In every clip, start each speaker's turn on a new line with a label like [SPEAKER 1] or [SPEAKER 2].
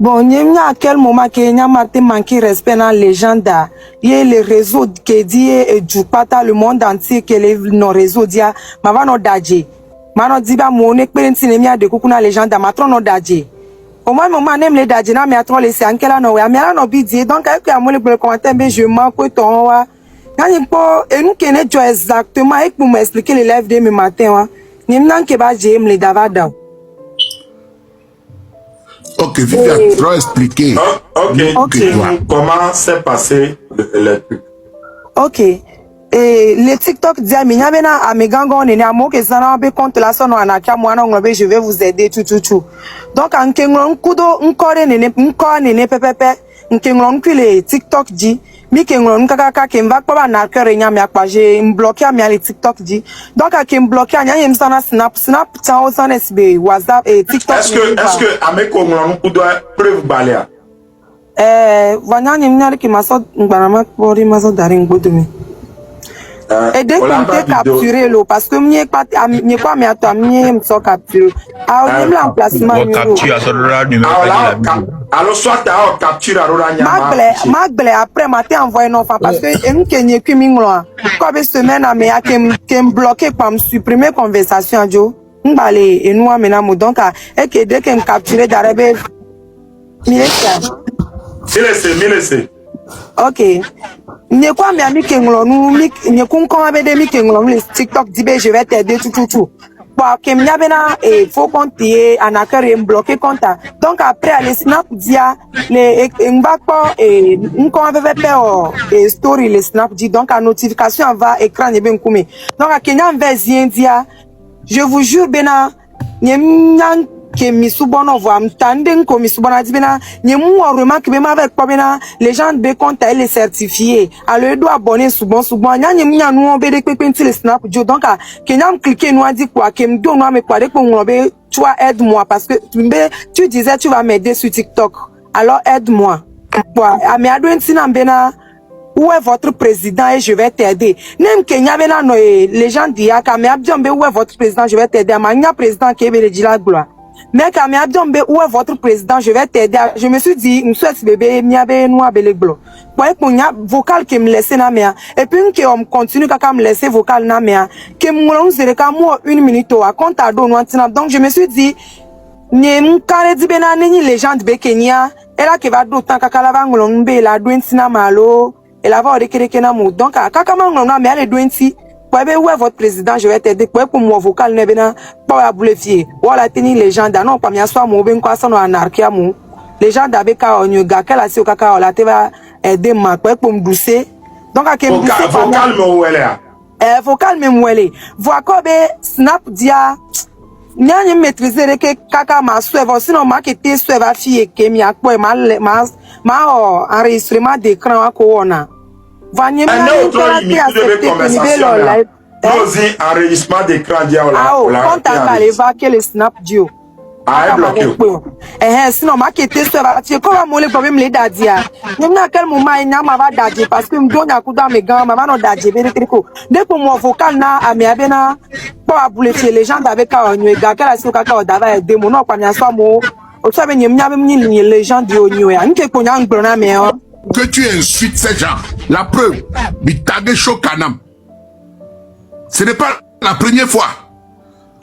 [SPEAKER 1] Bon, il y a à quel moment que y a manqué respect dans les gens là. Il y a les réseaux qui disent du pata le monde entier que les nos réseaux disent ma va no daje. Ma no dit ba mon expérience ne mia de kukuna les gens da matron no daje. Au moins moment même les daje na me atron les c'est ankela no we amela no bidie donc avec à mon le commentaire ben je manque ton wa. Quand il faut et nous connaît exactement et pour m'expliquer les lives de mes matin wa. Ni m'nan ke ba j'aime les davada.
[SPEAKER 2] Ok, Viviane, tu vas expliquer.
[SPEAKER 3] Ok. Comment s'est passé le truc?
[SPEAKER 1] Ok. Et le TikTok dit à Minyabena à mes gangons et à moi que ça n'a pas compte la sonne en akia moi non je vais vous aider tout. Donc en kenglon kudo encore nene pepepe en kenglon que le TikTok dit mi kenglon kaka kemba kwa na kere nya mi akpa j'ai bloqué mi le TikTok dit donc à kem bloqué nya yem sana snap tiens au sana SB WhatsApp et TikTok.
[SPEAKER 3] Est-ce que avec kenglon kudo preuve balia?
[SPEAKER 1] Vanya nyemnya ki maso ngbanama pori maso daring bodumi. Et dès qu'on t'est capturé là, parce que m'y pas mais attends m'y me sont capturé. Ah on aime l'emplacement numéro.
[SPEAKER 3] Alors soit t'as capturé à Rorania.
[SPEAKER 1] Magle après matin envoyé non parce que nous kenye qui mingloa. Comme semaine à me a kem bloqué pour me supprimer conversation jo. M'balé et nous amenamo donc et que dès qu'on capturé d'arabé
[SPEAKER 3] Milese.
[SPEAKER 1] Ok. N'y quoi mais ami kenglon nous n'y qu'on abede mi kenglon le TikTok dit je vais t'aider tout. Bon que m'y abena et faut compter en accord et bloquer compte. Donc après les snap dia les mbakpo et on avait fait et story les snap dit donc la notification va écran et bien comme. Donc à Kenya version dia je vous jure bena n'y que misubono voit m'tanding comme misubona dibena nyemu remarque be avec probena les gens de compte les certifiés alors doit abonner souvent nya nyemu nya nous be de pepenti les snap jo donc Kenya me cliquer nous a dit quoi que me donne me quoi de pour be tu vois aide-moi parce que tu disais tu vas m'aider sur TikTok alors aide-moi quoi ami adwenti na bena où est votre président et je vais t'aider. Nem Kenya bena no les gens disent ka me abjombe où est votre président je vais t'aider amanya président qui be le dit la gloire. Mais quand me abdombe où est votre président je vais t'aider. Je me suis dit me souhaite bébé miabe noa beleglo. Pour que nya vocal que me laisser na mea et puis que on continue kaka me laisser vocal na mea que m'olon zere ka mo 1 minute à compte à do noa donc je me suis dit ni m'kare di bena ni légende be Kenya et là que va d'autant kaka la va ngolon be la douentina malo et la va orekereke na mo donc kaka mangolon na me le douenti. Où est votre président je vais t'aider pour moi vocal ne bena pas abouler fier voilà tenir les gens non pas bien soit mon ben quoi ça no anarchia mon les gens d'avec ka onyoga kala si o kaka la te va aider ma pour me doucer donc à quel
[SPEAKER 3] vocal me wele
[SPEAKER 1] vocal me mwele voix ko be snap dia nyanye maîtriser que kaka ma suivre sinon ma que te suivre fille que mi akpo ma enregistrement d'écran ko ona Vanyem
[SPEAKER 3] enregistrement d'écran dia
[SPEAKER 1] la contact les vaquer les snap dio sinon ma kete so va tu comment mo le problème les dadia na quel moment ina ma va dadie parce que m'do nya ku dans mes gants ma va no dadie be triko dès pour mon vocal na ami abena pour abouler les gens avec ka onyo ga kala si ka ka dava de mo no kwa nya so mo o so be nyem nya be ni les gens di onyo ya nke ko nya ngbro me
[SPEAKER 2] que tu insultes ces gens. La preuve, Bitage Chokanam. Ce n'est pas la première fois.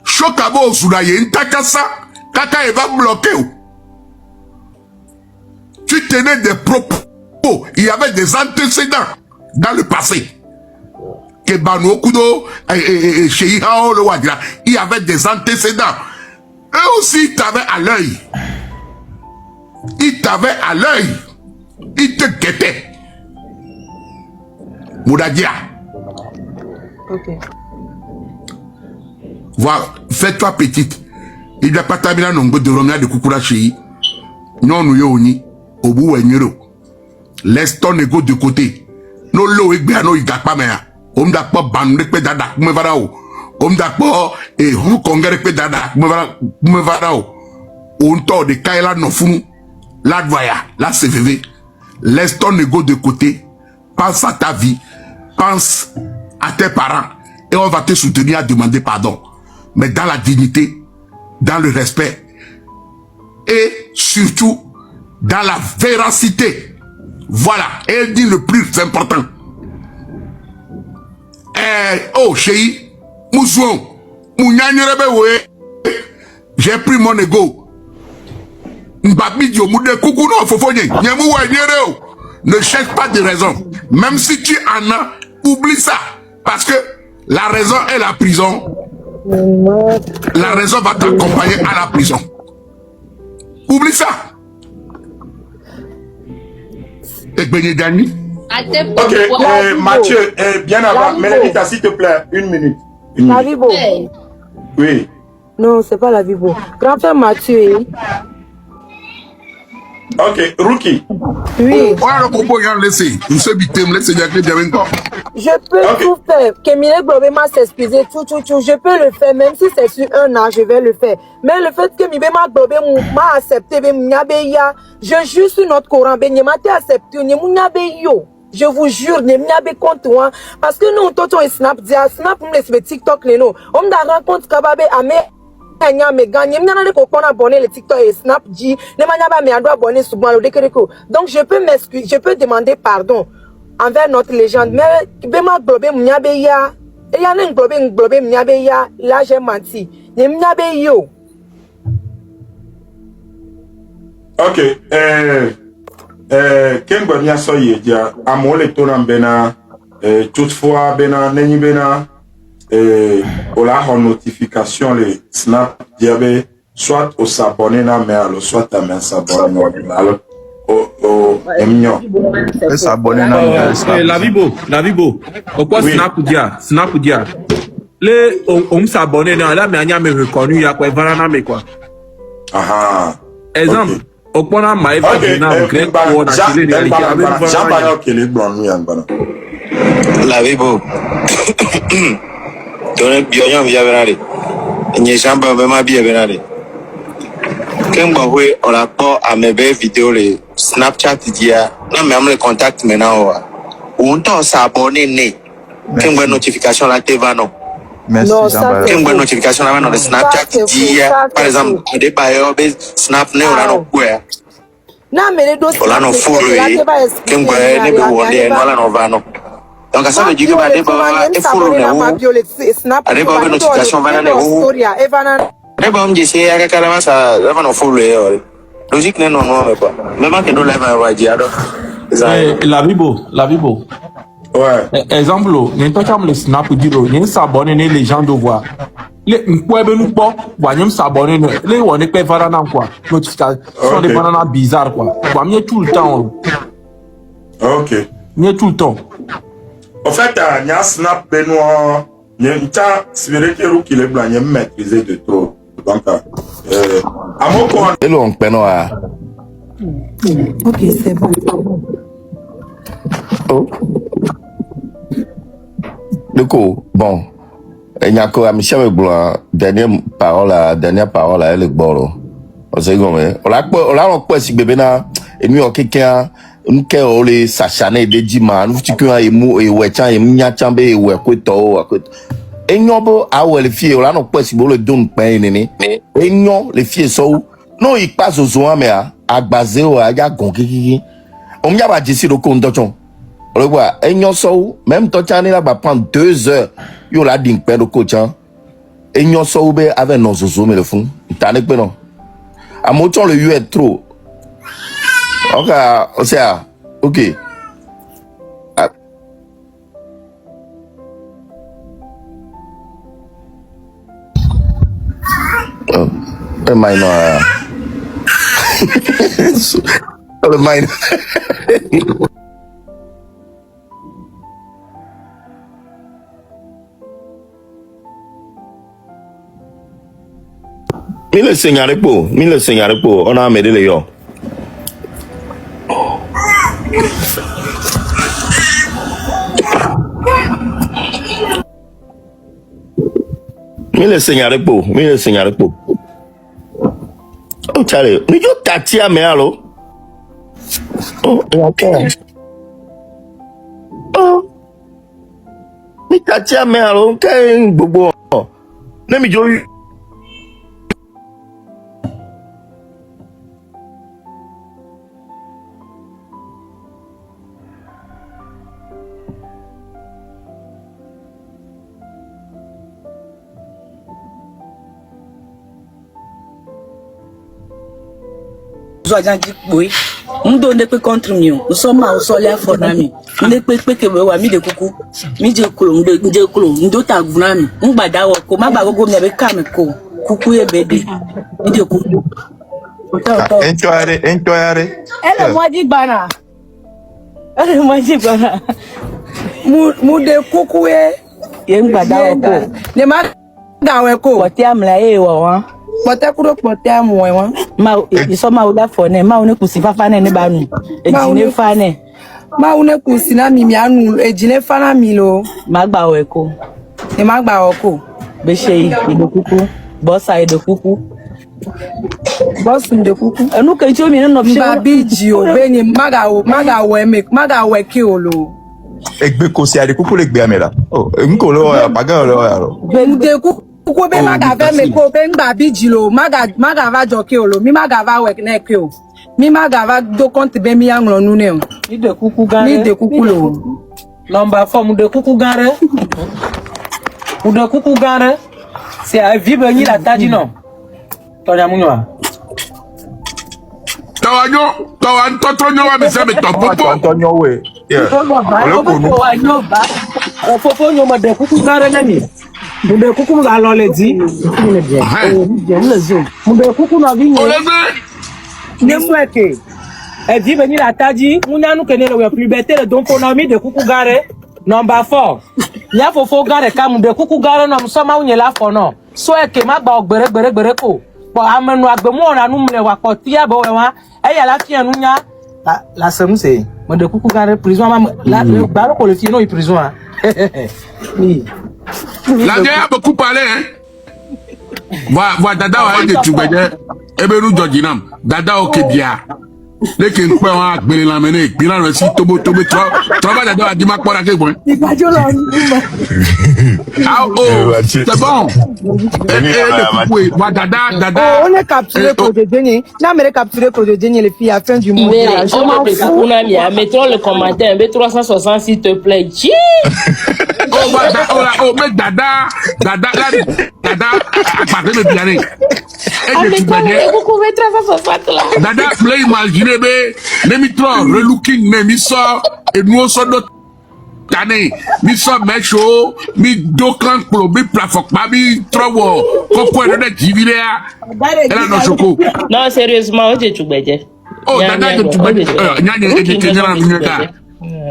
[SPEAKER 2] Chokabo Soudaye, Ntakasa, Kaka va bloquer. Tu tenais des propos, il y avait des antécédents dans le passé. Que Bano Kudo et Cheihao le Wadra, il y avait des antécédents. Eux aussi, ils t'avaient à l'œil. Ils t'avaient à l'œil. Il te guettait. Moudadia.
[SPEAKER 1] Ok.
[SPEAKER 2] Voilà, fais-toi petite. Il n'a pas terminé non de Romia de Kukurachi. Non, nous yoni. Au bout, laisse ton ego de côté. No lo egbeano igapa mea. Omda pas bandé pe dada me varao. Omda pas et Hong Kongere pe dada me varao. On tord de Kaila no funu. La voya, la CVV. Laisse ton ego de côté, pense à ta vie, pense à tes parents et on va te soutenir à demander pardon. Mais dans la dignité, dans le respect et surtout dans la véracité. Voilà, elle dit le plus important. Oh, chéri, Mouzouon, j'ai pris mon ego. Ne cherche pas de raison. Même si tu en as, oublie ça. Parce que la raison est la prison. La raison va t'accompagner à la prison. Oublie ça. Et Béni Dani.
[SPEAKER 3] Ok, Mathieu, bien avant. Mélédita, s'il te plaît, une minute.
[SPEAKER 1] La Vibo.
[SPEAKER 3] Oui.
[SPEAKER 1] Non, c'est pas la Vibo. Grand-père Mathieu.
[SPEAKER 3] Ok, Rookie.
[SPEAKER 1] Oui. Je peux tout faire. Kemile Globema s'excuser, tout. Je peux le faire, même si c'est sur un an, je vais le faire. Mais le fait que Mibema Globema m'a accepté, je jure sur notre Coran, Benyamate accepté, yo. Je vous jure, Nemniabe compte moi. Parce que nous, Toto et Snap, Snap, on laisse TikTok, les nous. On m'a rencontré Kababe, Amé. Donc je peux m'excuser, je peux demander pardon envers notre légende. Mais là j'ai menti.
[SPEAKER 3] Ok, Kengwa nya so yedia amole tonam bena toutefois bena neni bena on a une notification les snap diabe soit au s'abonner na mais alors soit à mais s'abonner alors au emignon
[SPEAKER 4] s'abonner na
[SPEAKER 5] la vibo pourquoi snap dia les on s'abonner na là mais anya me reconnu ya quoi varana me quoi
[SPEAKER 3] aha
[SPEAKER 5] exemple au point là ma na grec pour na télé réalité avec
[SPEAKER 3] Jean-Baptiste Kele blondu yangana
[SPEAKER 4] la vibo donne bien via venare ni jamba vraiment bien venare quand on a pas à mes vidéos les Snapchat dia non mais le contact maintenant on t'a s'abonner né quand notification la TV non merci quand notification là dans le Snapchat dia par exemple des bailleurs snap né on a no quoi
[SPEAKER 1] na mais les dossiers
[SPEAKER 4] on a no follow quand des wonder non la no va non donc ça veut dire que des bailleurs follow ne des bailleurs notification va ne ba mje se aka kala sa va no follow logique ne non mais quoi même que nous live va dire
[SPEAKER 5] la vibo
[SPEAKER 3] ouais
[SPEAKER 5] exemple n'importe comme le snap dire ni s'abonner les légendes de voir les n'pouvez nous pas voyons s'abonner les on est pas varana quoi notification des bananas bizarre quoi va mieux tout le temps
[SPEAKER 3] ok
[SPEAKER 5] mieux tout le temps
[SPEAKER 3] en fait il y a snap benoît il y a une ta spirituel qui les blanc il maîtriser de tout donc à mon point
[SPEAKER 4] et l'on penoa
[SPEAKER 1] ok c'est bon
[SPEAKER 4] oh du coup bon il y a encore Michel Blanc dernière parole elle est bonne on sait comment on l'a quoi si bébé na et nous quelqu'un nous que on les sachane de dima nous tu que emu e wecha emu nya chambe e we kweto enyo a we le fie on l'a no quoi si bo le don pain ni enyo le fie so no il passe au zoa mais agbaze o aja gon kiki on m'a pas dit si le compte d'ochon on le voit enyo so même toi chane là va prendre 2 heures yo la ding pe do coach hein enyo so be avec nos zozo mais le fond t'as pas non à moton le eu est trop ok o sea ok oh minor le minor Mille segnare po, on a amené les gens. Mille segnare po. Oh, Charlie, ni yo tatia me alo. Oh, okay. Oh, ni tatia me alo, okay, bobo. Let me join.
[SPEAKER 6] zo janji boy ndo ne pe contre mi o so ma o so le for na mi ne pe ke we wa mi de kuku mi je kulo ndo ta gbuna mi ngba da wo ko ma gba gogo mi be ka mi ko kuku ye bede mi de kuku
[SPEAKER 7] enjoy.
[SPEAKER 6] ele mo ji gbana mu de kuku ye ngba da wo ko ne ma ga we ko ti amla e wo won pote kuro pote amu won ma iso ma o da fo ne ma o ne kusi fafa ne ba nu ejine fa ne ma o ne kusi na mi anu ejine fa na mi lo ma gba we ko e ma gba o ko be se ido kuku bossa ido kuku boss ido kuku enu ke ti o mi no bi ba biji o be ni maga we ke o lo
[SPEAKER 7] Egbe kosi ade kuku le gbe amela. Oh, nko lo ya paga lo ya lo.
[SPEAKER 6] be de kuku be maga ve me ko be ngba biji lo maga va jo ke o lo mi maga va we ne ke o mi maga va do compte be mi yan lo nu ne o ni de kuku lo number 4 mu de kuku gare c'est à vivre ni la tadi non tonya munwa
[SPEAKER 2] Tawa ntotonyo wa bise me topopo.
[SPEAKER 7] Antonio we. Yeah.
[SPEAKER 6] Fofo nyo ma de kuku gare na mi mu de kuku ga lo le di mu de kuku na vi
[SPEAKER 2] O le se.
[SPEAKER 6] ne souhaite et vivre ni la tadi muna nu kenele we plus bête le don economie de kuku gare number 4 ya fofo gare ka mu de kuku gare no so ma unye la fo no so e ke ma gba ogbere ko po amenu agbemu ona nu mle wa ko ti abo we wa e ya la fi enu nya la semu se mu de kuku gare prison ma la baro ko le fi no prison ah oui
[SPEAKER 2] La guerre a beaucoup parlé, hein. Wa dada wa ede tugbeje. Eberu Georginam. Dada o kebia. Leke nkwe wa agbele la mene. Bila no si tobo. Traba dada wa dima kwa rake bon. Ah oh. C'est bon. Wa dada.
[SPEAKER 1] On est capturé pour de Denis. Non, mais capturé pour de Denis, les filles, à la fin du mois.
[SPEAKER 8] Mettons le commentaire, B360 s'il te plaît.
[SPEAKER 2] Mais dada, à partir de Biané. Dada, voulez imaginer, mais mi trop, relooking, mais mi sort, et nous on sort d'autres années. Mi sort, mais chaud, mi deux clans pour mi plafond, mi trop, qu'on de jivilé, elle a nos chocos.
[SPEAKER 8] Non, sérieusement, on dit tout bête.
[SPEAKER 2] Oh, dada, que tu m'as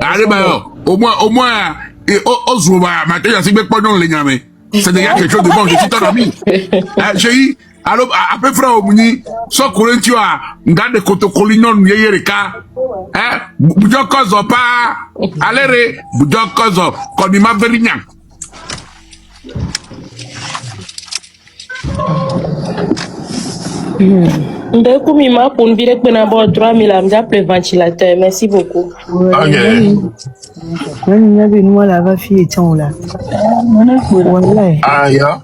[SPEAKER 2] allez, bah, au moins, et Ozuba, maintenant, il y a pas de l'ignoré. C'est déjà quelque chose de bon, je suis ton ami. J'ai alors, après, frère, Omouni, so Corinthio, garde de Cotocolino, Yereka, hein, Boujon Kozo, pas, allez, Boujon Kozo, comme il m'a verignan.
[SPEAKER 8] Beaucoup mima pour une vie que n'a pas 3000 am j'appelle ventilateur. Merci beaucoup.
[SPEAKER 7] Ok. Ah ya.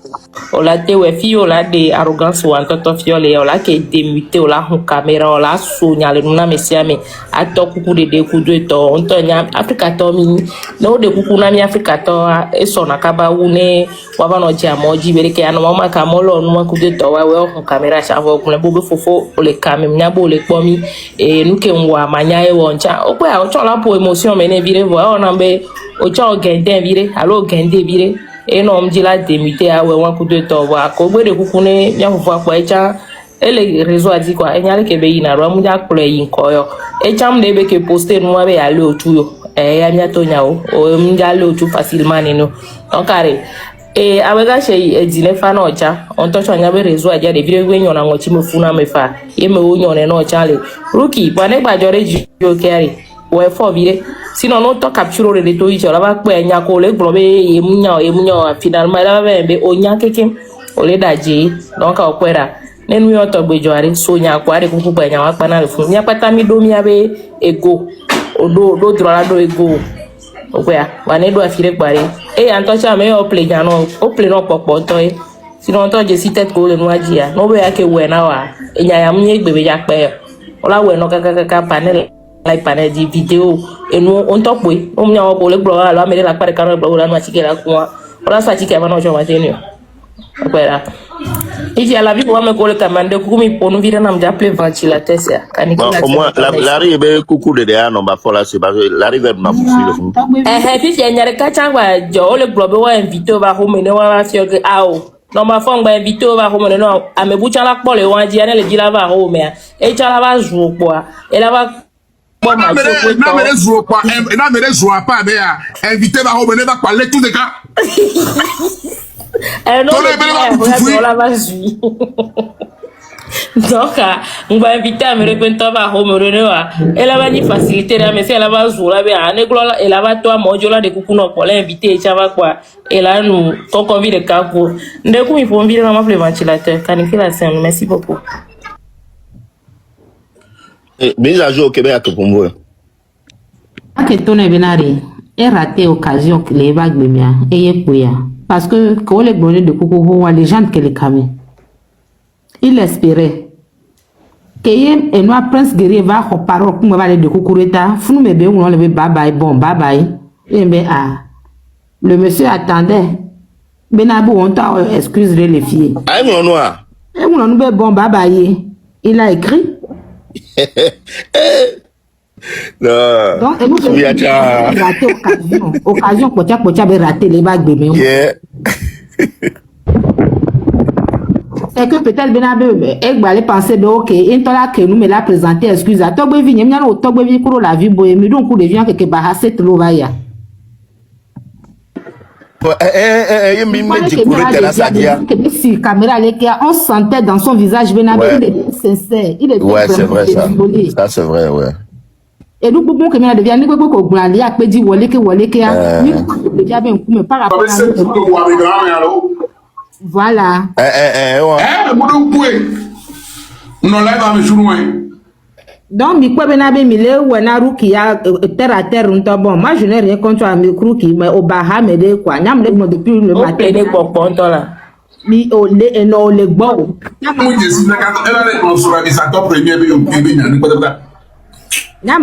[SPEAKER 8] Ola te we fi ola de arrogance ou antoto fiole ola ke démuté ola hon caméra ola sonya le nuna mesiame ato kuku de kudu to ontonya Africa to mi no de kuku na mi Africa to e so na kaba une wa ba no ja moji bere ke anu mama ka molo nu kudu to wa we hon caméra sha vo kun bo fofo ole kamem nya bo le pomi e nu ke nwa manya e woncha o pe a o chola po emotion me ne vire vo o na be o cho gende vire alo gende vire et non me dit la démuté à ouais coup de temps wa ko gbe de kuku ne ya fufu kwa echa ele réseau a dit quoi e nyale ke be ina ro mu ja play yin ko yo e cham de be ke poster no be ya le otu yo e ya mi to nya o mu ja le otu facilement ni no donc are e awega she e dile fa na ocha on to nya be réseau a ja de video gbe nyon na ngo chi me fu na me fa ye me o nyon ne no ocha le ruki ba ne gba jore ji yo kere we fo bire sinon non to capture le to yi la ba pe nya ko le gbo be emunya finalement la ba be onya keke o le daji donc o kwera nenu yo to gbejo are so nya ko are kuku gba nya wa pa na le fun nya pata mi do mi abe ego odo do dro la do ego o kwea wa ne do afire gbare e anto cha me o play nya no o play no popo to e sinon to je si tete ko le nuaji ya no be ya ke we na wa nya ya mnye gbebe ya pe o la we no kaka panel like panel di vidéo et nous on top oui on m'a pour le blog alors mais la part quand le blog là nous a tiqué la quoi on a ça tiqué avant on va tenir voilà Il y a la vie pour me coller comme un de coups, pour nous virer dans le ventilateur.
[SPEAKER 4] Bon, au moins, Larry est coucou de derrière, non, bah, faut là, c'est parce que Larry va m'a bouffé le fond.
[SPEAKER 8] Puis il y a une carte, le globe va inviter au varou, mais on va faire que, ah, non, ma femme va inviter au varou, mais non, à me boucher la poêle, on dit, elle dit la varou, mais, et tu la jouer, quoi. Elle va,
[SPEAKER 2] non, mais les joueurs pas, non, mais les joueurs pas, mais, invité varou, mais va parler tout de cas.
[SPEAKER 8] Non, on la va jouer. Donc, on va inviter à me répondre à Home. Elle va ni faciliter, mais si elle va jouer, elle va toi, mon Dieu, là, de coucou, pour l'inviter, ça va quoi. Et là, nous, quand on vit le cas pour. Du coup, il faut envier vraiment le ventilateur. Quand il fait la scène, merci beaucoup.
[SPEAKER 4] Mise à jour au Québec, à tout pour moi.
[SPEAKER 9] Que ton événement est raté l'occasion que les vagues de mien et parce que quand les bonnes de coucou, les gens que les camés. Il espérait que et nous prince guerrier va reparler comme va de coucoureta fou me be on le bye bye bon bye bye et ben ah le monsieur attendait benabou on t'a excuse les filles
[SPEAKER 4] ah mon noir
[SPEAKER 9] et on nous bon bye bye il a écrit
[SPEAKER 4] non
[SPEAKER 9] donc et nous raté occasion pour rater les bagues de
[SPEAKER 4] yeah.
[SPEAKER 9] C'est que peut-être Benabe aller penser de ok et toi que nous me l'a présenté excuse à toi bevi nyamnya no to bevi kuro la vie boye mi donc devient que ba haset lovaya si caméra on sentait dans son visage Benabe il est sincère il est
[SPEAKER 4] ouais c'est vrai ça c'est vrai ouais
[SPEAKER 9] et nous pouvons que devient ni ko gbali a pe di wọlé ke a ni ko déjà ben ku me par rapport à voilà. Donc, mi quoi benabe mile ou un arou qui a terre à terre un bon. Moi, je n'ai rien contre un micro qui mais au Baham de quoi. N'am le depuis le matin.
[SPEAKER 8] Les bonbons là.
[SPEAKER 9] Mi au le et non le bon. N'am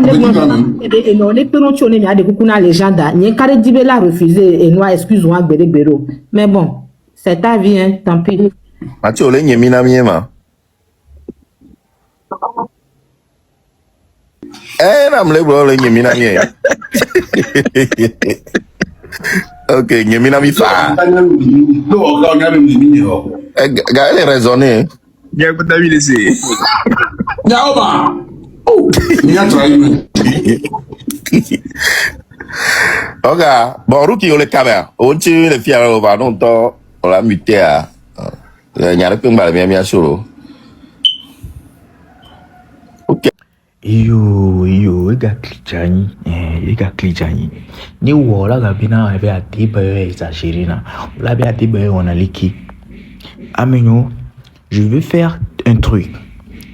[SPEAKER 9] le et non les pénonchonné mais a des coucou na légende. N'y carré dibe la refusé et nous excuse-moi béro. Mais bon. C'est ta vie, hein, tant pis.
[SPEAKER 4] Mathieu, le n'y mina miema. Nam le bro le n'y mina mie. Ok, n'y mina mi fa. Gars, elle raisonné.
[SPEAKER 7] Il y a pas d'avis laissé.
[SPEAKER 2] Yaoba. Oh, il y a trahi.
[SPEAKER 4] Ok, bon, Ruki, on le caméra. On tire les filles au va non temps. On l'a muté à. Il y a bien sûr. Ok.
[SPEAKER 10] Yo, ega klijani. Ni wala gabina ave atibe exagéré na. La be atibe on a liki. Amenyo, je veux faire un truc.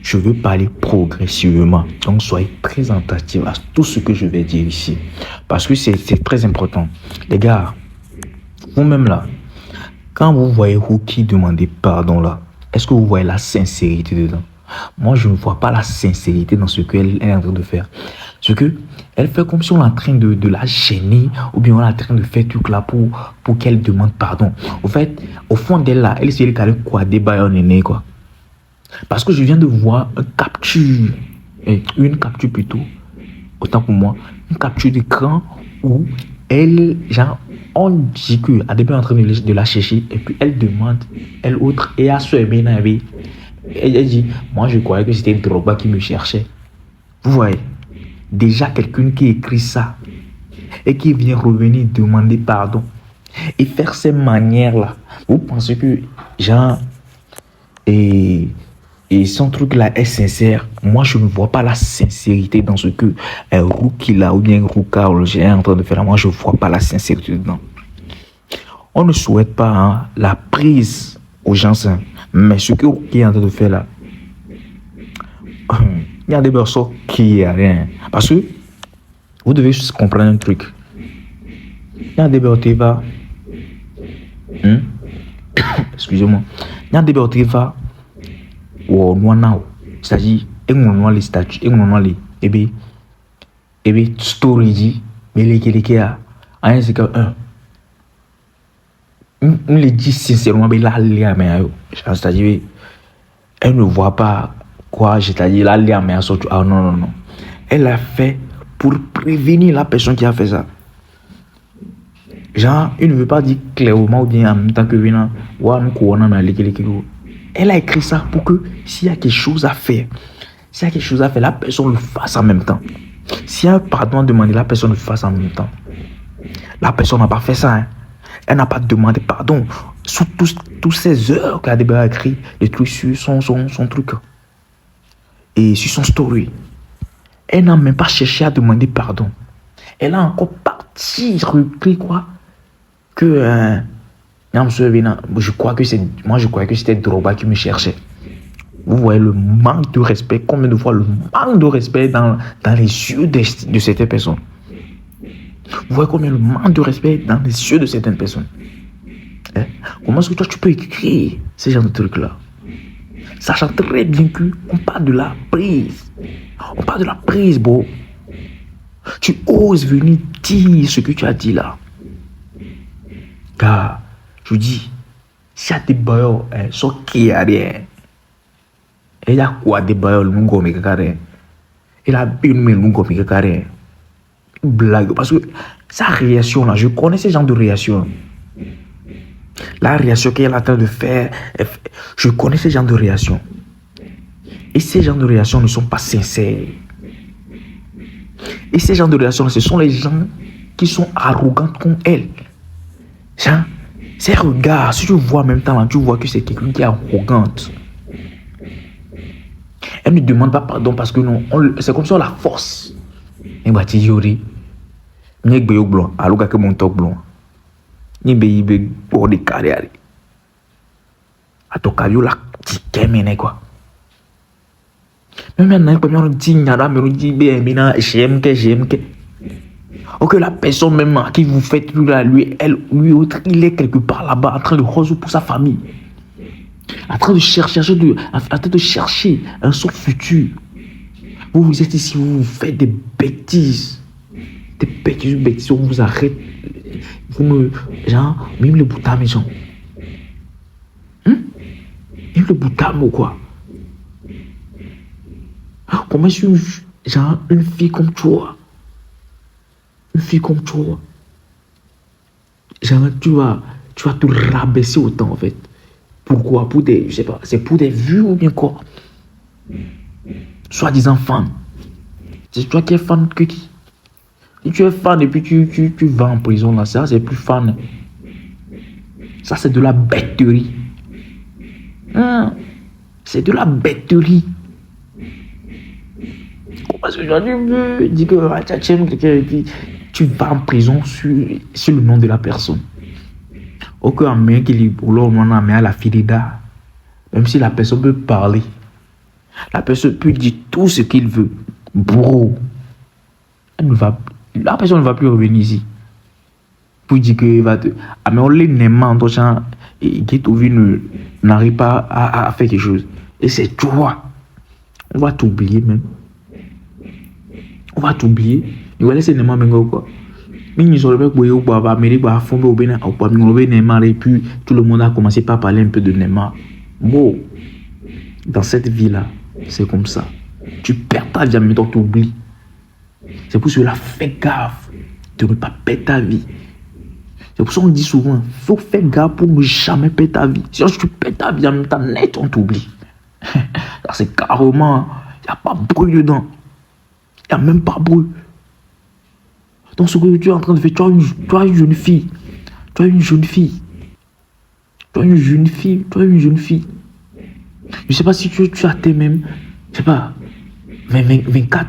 [SPEAKER 10] Je veux parler progressivement. Donc soyez très attentifs à tout ce que je vais dire ici. Parce que c'est très important. Les gars, vous-même là, quand vous voyez Ruki demander pardon là, est-ce que vous voyez la sincérité dedans? Moi, je ne vois pas la sincérité dans ce qu'elle est en train de faire. Ce que elle fait comme si on est en train de la gêner ou bien on est en train de faire tout là pour qu'elle demande pardon. Au fait, au fond d'elle là, elle essaie de quoi débat en aîné quoi. Parce que je viens de voir une capture plutôt, autant pour moi, une capture d'écran où elle, genre, on dit qu'elle est en train de la chercher et puis elle demande, elle autre, et à ce elle dit, moi je croyais que c'était Drogba qui me cherchait. Vous voyez, déjà quelqu'un qui écrit ça et qui vient revenir demander pardon et faire ces manières-là, vous pensez que, genre, et son truc là est sincère? Moi je ne vois pas la sincérité dans ce que Ruki là ou bien Ruka est en train de faire. Moi je ne vois pas la sincérité dedans. On ne souhaite pas la prise aux gens, mais ce que Ruki est en train de faire là, il y a des personnes qui a rien. Parce que vous devez juste comprendre un truc. Il y a des personnes qui va excusez-moi, il y a des personnes qui va ou non, c'est-à-dire on les statuts on les story dit mais les a c'est que on le dit sincèrement, mais là, c'est-à-dire, elle ne voit pas quoi, c'est-à-dire, là, ah non. Elle a fait pour prévenir la personne qui a fait ça. Genre, il ne veut pas dire clairement ou bien en même temps que venant, elle a écrit ça pour que s'il y a quelque chose à faire, la personne le fasse en même temps. S'il y a un pardon à demander, la personne le fasse en même temps. La personne n'a pas fait ça. Hein. Elle n'a pas demandé pardon. Sous toutes ces heures qu'elle a écrit des trucs sur son truc. Et sur son story. Elle n'a même pas cherché à demander pardon. Elle a encore parti repris quoi que je crois que c'était Drogba qui me cherchait. Vous voyez le manque de respect, combien de fois le manque de respect dans les yeux de certaines personnes. Vous voyez combien le manque de respect dans les yeux de certaines personnes. Hein? Comment est-ce que toi tu peux écrire ce genre de trucs-là? Sachant très bien qu'on parle de la prise. On parle de la prise, bro. Tu oses venir dire ce que tu as dit là. Car, je dis, si y a des bailleurs, sont qui a rien. Et il y a quoi des bailleurs, le monde comme carré. Il a bien le monde comme carré. Blague. Parce que sa réaction là, je connais ce genre de réaction. La réaction qu'elle est en train de faire, je connais ce genre de réaction. Et ces genres de réactions ne sont pas sincères. Et ces genres de réactions, ce sont les gens qui sont arrogants contre elle. Genre, ces regards, si tu vois en même temps, tu vois que c'est quelqu'un qui est arrogante. Elle ne demande pas pardon parce que non, c'est comme ça la force. Et bah, tu yori. N'y a blanc, alors que mon top blanc. N'y a pour des carrières. À ton cas, la petite quoi. Même maintenant, quand on dit ok, la personne même qui vous fait lui autre, il est quelque part là-bas en train de rose pour sa famille. En train de chercher un son futur. Vous êtes ici, vous faites des bêtises. On vous arrête. Même le boutame, genre. Même le boutame ou quoi? Comment est-ce que une fille comme toi, genre tu vas te rabaisser autant en fait. Pourquoi? Pour des, je sais pas, c'est pour des vues ou bien quoi? Soi-disant fan. C'est toi qui es fan que qui? Si tu es fan et puis tu vas en prison là, ça c'est plus fan. Ça c'est de la bêterie. C'est de la bêterie. Parce que tu dis que tu vas en prison sur le nom de la personne. Aucun mec qui est pour l'homme, on a mis à la filida. Même si la personne peut parler, la personne peut dire tout ce qu'il veut. Bro, la personne ne va plus revenir ici. Pour dire que va te. Ah, mais on les n'aime en tant et qui n'arrive pas à faire quelque chose. Et c'est toi. On va t'oublier même. On va t'oublier. Il va laisser Neymar Mengo quoi. Mais ils ont le mec où va Amérique va fonder au Bénin au Neymar et puis tout le monde a commencé par parler un peu de Neymar. Bon, dans cette vie là, c'est comme ça. Tu perds ta vie, mais tu t'oublies. C'est pour cela fais gaffe de ne pas perdre ta vie. C'est pour ça qu'on dit souvent, il faut faire gaffe pour ne jamais perdre ta vie. Si tu perds ta vie en même temps, net on t'oublie. C'est carrément, il n'y a pas de bruit dedans. Il n'y a même pas de bruit. Donc ce que tu es en train de faire, tu as une jeune fille. Tu as une jeune fille. Je ne sais pas si tu as tes mêmes, je ne sais pas, 24,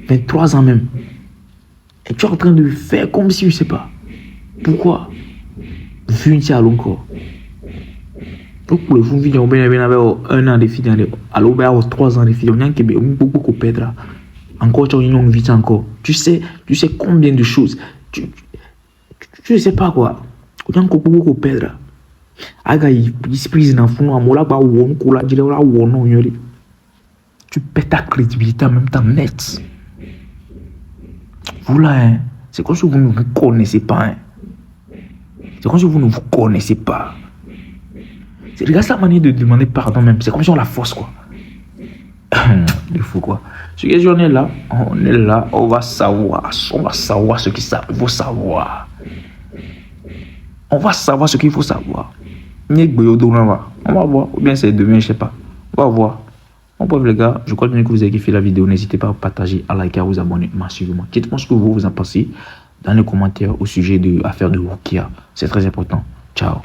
[SPEAKER 10] 23 ans même. Et tu es en train de faire comme si, je ne sais pas. Pourquoi? Vu une tiare encore. Donc pour les filles, on a 1 an de filles, alors on a 3 ans de filles, on a beaucoup de perdre. Encore, tu as une vie encore. Tu sais combien de choses. Tu ne sais pas quoi. On a encore beaucoup de perdre. Tu perds ta crédibilité en même temps net. Vous là, c'est comme si vous ne vous connaissez pas. C'est comme si vous ne vous connaissez pas. C'est regarde sa manière de demander pardon même. C'est comme si on la force quoi. Il faut quoi. Ce que on est là, on va savoir ce qu'il faut savoir. On va savoir ce qu'il faut savoir. On va voir, ou bien c'est demain, je sais pas. On va voir. Bon bref les gars, je crois bien que vous avez kiffé la vidéo. N'hésitez pas à partager, à liker, à vous abonner massivement. Dites-moi ce que vous en pensez dans les commentaires au sujet de l'affaire de Rukia. C'est très important. Ciao.